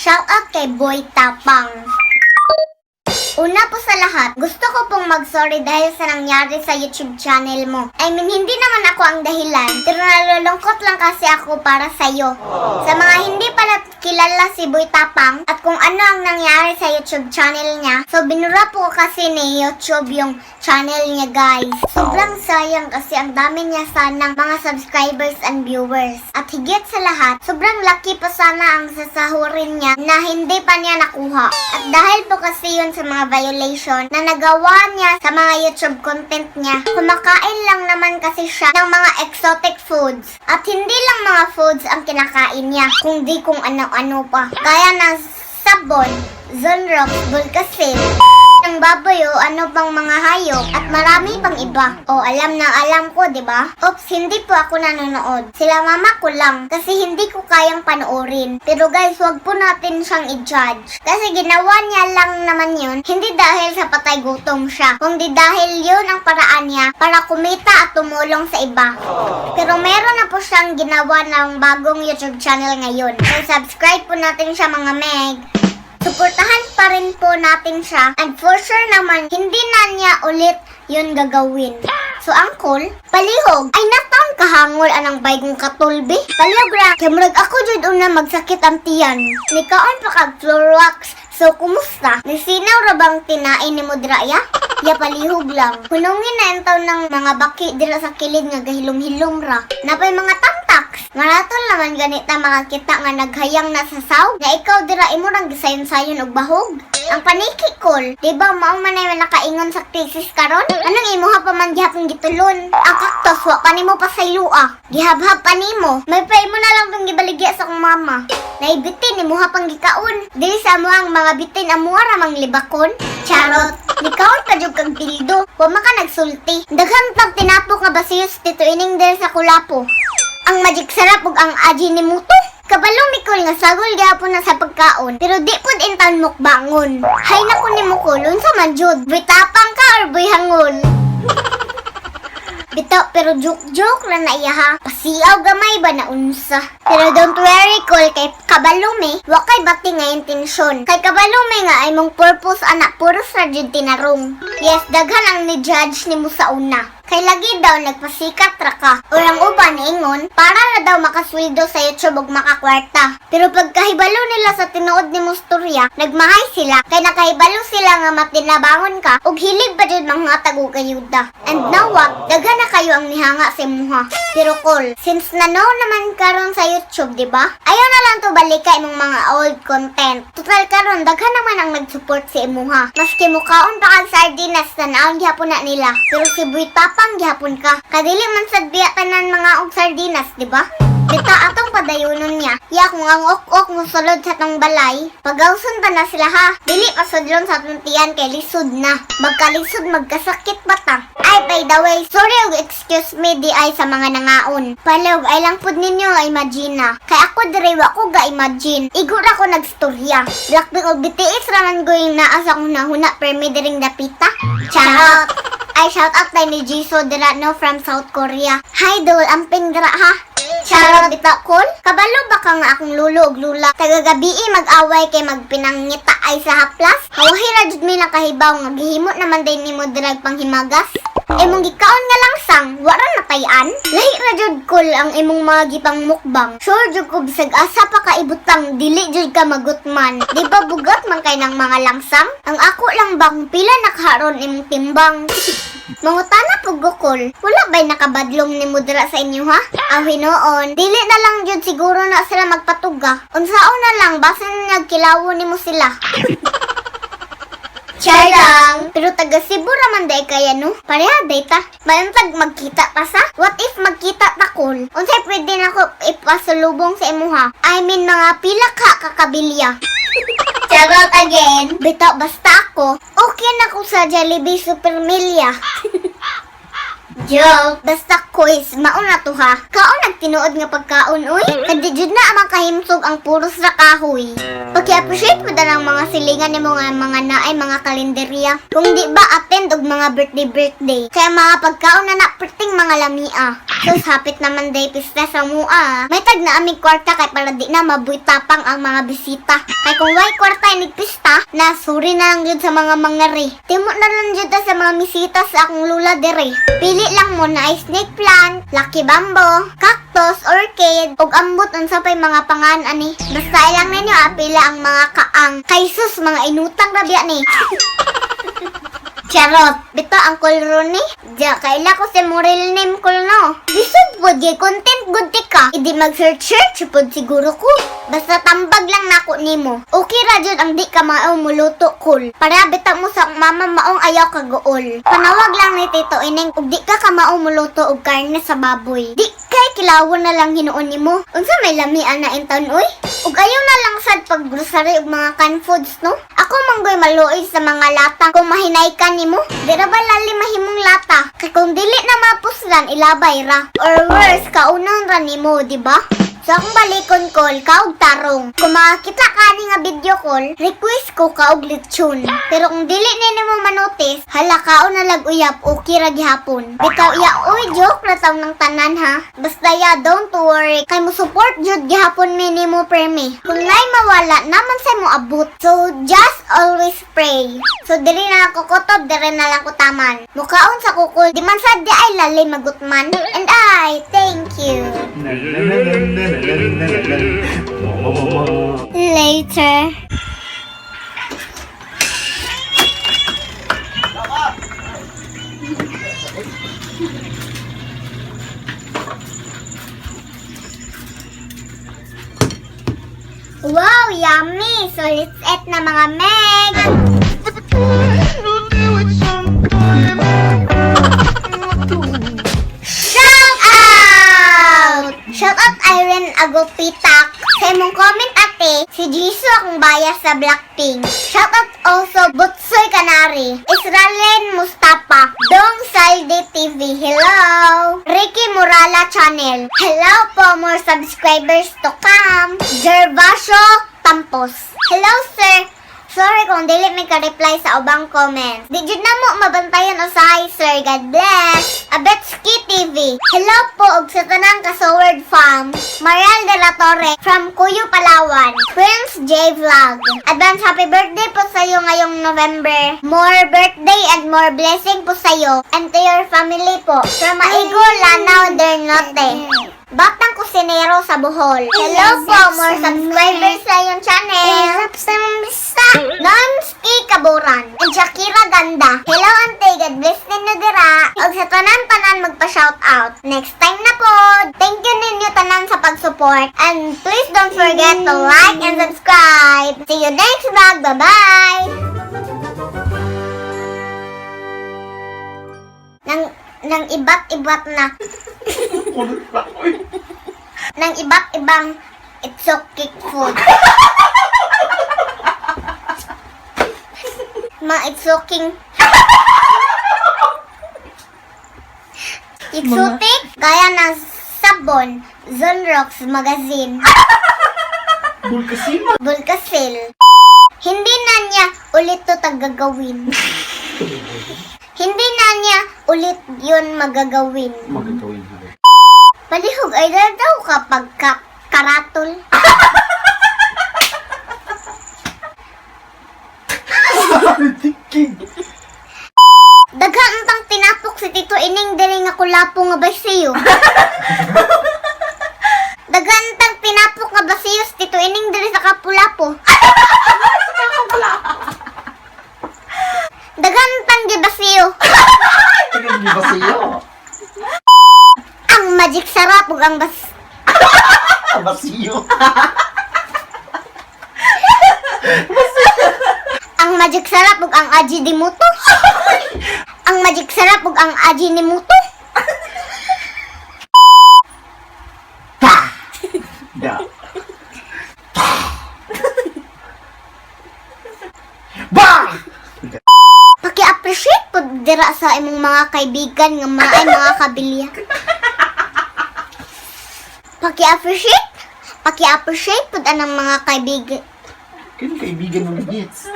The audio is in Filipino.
Shoutout kay Boy Tapang. Una po sa lahat, gusto ko pong mag-sorry dahil sa nangyari sa YouTube channel mo. I mean, hindi naman ako ang dahilan, pero nalulungkot lang kasi ako para sa'yo. Sa mga hindi pala kilala si Boy Tapang at kung ano ang nangyari sa YouTube channel niya, so binura po kasi ni YouTube yung channel niya, guys. Sobrang sayang kasi ang dami niya sanang mga subscribers and viewers. At higit sa lahat, sobrang lucky pa sana ang sasahurin niya na hindi pa niya nakuha. At dahil po kasi yun sa mga violation na nagawa niya sa mga YouTube content niya, kumakain lang naman kasi siya ng mga exotic foods. At hindi lang mga foods ang kinakain niya, kundi kung ano-ano pa. Kaya ng sabon, Zonrox, Volcasil, ng baboy o ano pang mga hayop at marami pang iba. O alam na alam ko, di ba? Oops, hindi po ako nanonood. Sila mama ko lang kasi hindi ko kayang panoorin. Pero guys, wag po natin siyang i-judge. Kasi ginawa niya lang naman yun, hindi dahil sa patay gutom siya, kundi dahil yun ang paraan niya para kumita at tumulong sa iba. Pero meron na po siyang ginawa ng bagong YouTube channel ngayon. So subscribe po natin siya, mga Meg. Suportahan pa rin po natin siya and for sure naman hindi na niya ulit yun gagawin. So Uncle, palihog ay nataon kahangol anang baygong katulbi. Palihog ra, kamurag ako jud una magsakit ang tiyan. Nikaon pa kag Clorox. So kumusta? Nisinaw ra bang tinain ni mo draya? Ya palihog lang. Hunongin na entaw ng mga baki dira sa kilid nga gahilom-hilom ra. Napay mga tamtaks. Maraton naman ganita makakita nga naghayang na sa saw. Na ikaw dira imo rang gisayon-sayon og bahog. Ang panikikol, di ba mao man ay nakaingon sa thesis karon? Anong imuha pa man gihapon gitulon? Ang kaktos wa pa nimo pasaylua. Gihabhab pa nimo. May pa imo na lang tong gibaligya sa akong mama. Naibitin imuha pang gikaon. Dili sa mo ang mga bitin amuha ra mang libakon. Charot. Nikaon pa jud kag pildo. Wa man ka nagsulti. Daghan pag tinapok nga basiyos dito ining der sa kulapo. Ang magic sarap ug ang aji ni Muto. Kabalong mikol nga sagol gihapon na sa pagkaon, pero di pud intan mukbangon. Hay naku ni Mukol, unsa man jud? Boy Tapang ka or boy hangol? Bitaw, pero joke lang na iya ha. Pasiaw gamay ba na unsa? Pero don't worry, Kol, kay kabalume, wakay bati nga intensyon. Kay kabalume nga ay mong purpose anak, puros ra jud tinarong. Yes, daghan ang ni-judge ni mo sa una. Kay lagi daw nagpasikat ra ka. Urang uban ingon, para na daw makasweldo sa YouTube ug makakwarta. Pero pagkahibalo nila sa tinuod ni mo storya, nagmahay sila. Kay nakahibalo sila nga matinabangon ka ug hilig pa jud manghatag og ayuda. And now what? Daghan na kayo ang nihanga sa imuha. Pero Kol, since nanaw naman karon sa YouTube, di ba? Ayaw na lang to balika imong mga old content. Total karon daghan naman ang nag-support sa imuha. Maski mukaon pa kag sardinas tanaon gyapon na nila. Pero si Boy Tapang gyapon ka. Kadili man sad biya tanan mga og sardinas, di ba? Bita atong padayonon niya. Ya kung ang ok-ok mo sulod sa tong balay, pagawson pa na sila ha. Dili pa sudlon sa tuntian kay lisod na. Magkalisod magkasakit bata. Ay by the way, sorry og excuse me di ay sa mga nangaon. Palog ay lang pud ninyo imagine na. Kay ako diri wa ko ga imagine. Igor ako nagstorya. Blackpink og BTS raman going naa sa kung nahuna permi diring dapita. Charot. Ay shout out kay ni Jisoo dira no from South Korea. Hi dol, amping dira ha. Charot bita Kol. Kabalo ba ka nga akong lulo ug lula? Tagagabi mag-away kay magpinangita ay sa haplas? Hawahi ra jud mi nakahibaw nga gihimo naman din nimo dirag panghimagas. Imong gikaon nga langsang, wala na tayan. Lahi ra jud Kol ang imong mga gipang mukbang. Sure jud ko bisag asa pa ka ibutang dili jud ka magutman. Di ba bugat man kay ng mga langsang? Ang ako lang bang pila nakaharon imong timbang. Mangutana po Gukol, wala ba'y nakabadlong ni mudra sa inyo ha? Awi noon, dili na lang jud siguro na sila magpatuga. Unsaon na lang, basta nagkilawo ni mo sila. Charang! Pero taga Cebu raman day kaya no? Pareha day ta. Mayuntag magkita pa sa? What if magkita ta Kol? Unsay pwede na ko ipasulubong sa imuha? I mean mga pila ka kakabilya. Charot again. Bitaw basta ako, okay na ko sa Jollibee Supermelia. Joke. Basta quiz, mauna to ha. Kaon nagtinuod nga pagkaon, uy. Kadi jud na amang kahimsog ang puros ra kahoy. Paki-appreciate mo ng mga silingan ni mga naay mga kalenderya. Kung di ba attend og mga birthday. Kaya mga pagkaon na naperting mga lamia. So hapit naman day pista sa mua. May tag na aming kwarta kay para di na mabuitapang ang mga bisita. Kay kung way kwarta inig pista, nasuri na lang jud sa mga mangari. Timo na lang jud sa mga misita sa akong lula dire. Pili lang mo na ay snake plant, lucky bamboo, cactus, orchid, ug ambot unsa pay mga pangan ani. Basta ilang ninyo apila ang mga kaang. Kay sus mga inutang ra biya ni. Charot, bito ang kulro ni. Diya, kaila ko si Morel name ko no. Bisod po, di content good ka. Hindi mag-search po siguro ko. Basta tambag lang nako nimo. Okay ra jud ang di ka mao muluto cool. Para bitaw mo sa mama maong ayaw ka gool. Panawag lang ni Tito Ineng ug di ka mao muluto og karne sa baboy. Di kay kilawon na lang hinuon nimo. Unsa may lamian na inton oy? Ug ayaw na lang sad pag grocery ug mga canned foods no. Ako manggoy maluoy sa mga lata kung mahinay ka nimo. Dira ba lali mahimong lata? Kay kung dili na mapuslan ilabay ra. Or worse, kaunon ra nimo, di ba? So akong balikon call, kaog tarong. Kung makakita ka ni nga video call, request ko kaog lechon. Pero kung dili nini mo manotice, hala kaon na lag uyap, okay ra gihapon. Bitaw iya, uy joke na taong ng tanan ha. Basta ya, don't worry. Kay mo support jud gihapon mini mo permi. Kung nay mawala, naman say mo abot. So just always pray. So dili na lang kukutob, dili na lang kutaman. Mukaon sa kukul, di man sad di ay lali magutman. And I thank you. Later. Wow, yummy! So let's eat na mga meg! Shout out Irene Agopitak. Sa imong comment ate, si Jisoo akong bias sa Blackpink. Shout out also Butsoy Canary, Israelen Mustafa, Dong Salde TV, hello! Ricky Morala Channel, hello po, more subscribers to come. Gervasio Tampos, hello sir! Sorry kung dili may ka-reply sa ubang comments. Di jud na mo mabantayan usahay, sir. God bless. Abetski TV. Hello po og sa tanang Kasoward Farm. Mariel de la Torre from Cuyo, Palawan. Prince J Vlog. Advance happy birthday po sa iyo ngayong November. More birthday and more blessing po sa iyo and to your family po. From Maigo, Lanao del Norte. Batang Kusinero sa Bohol. Hello po, more subscribers sa iyong channel. Nonski Kaburan and Shakira Ganda. Hello ante, God bless ninyo dira. Og sa tanan-tanan magpa-shoutout. Next time na po. Thank you ninyo tanan sa pag-support. And please don't forget to like and subscribe. See you next vlog. Bye-bye! Nang ibat-ibat na. Nang iba't-ibang exotic food. Mga exotic gaya ng sabon, Zonrox Magazine, Bulkasil. Hindi na niya ulit to tagagawin. Hindi na niya ulit yun magagawin. Palihog ay daw kapag karatol. Daghan tang tinapok si Tito Ining diri nga kulapo nga basiyo. Daghan tang tinapok nga basiyo si Tito Ining diri sa kapulapo. Daghan tang gibasiyo. Ang magic sarap ug ang basiyo. Ang magic sarap ug ang aji di muto. Ang magic sarap ug ang aji ni muto. Da. Ba! Paki-appreciate pud dira sa imong mga kaibigan nga maay mga kabilya. Paki-appreciate pud anang mga kaibigan. Kailan kaibigan mo ni Nits?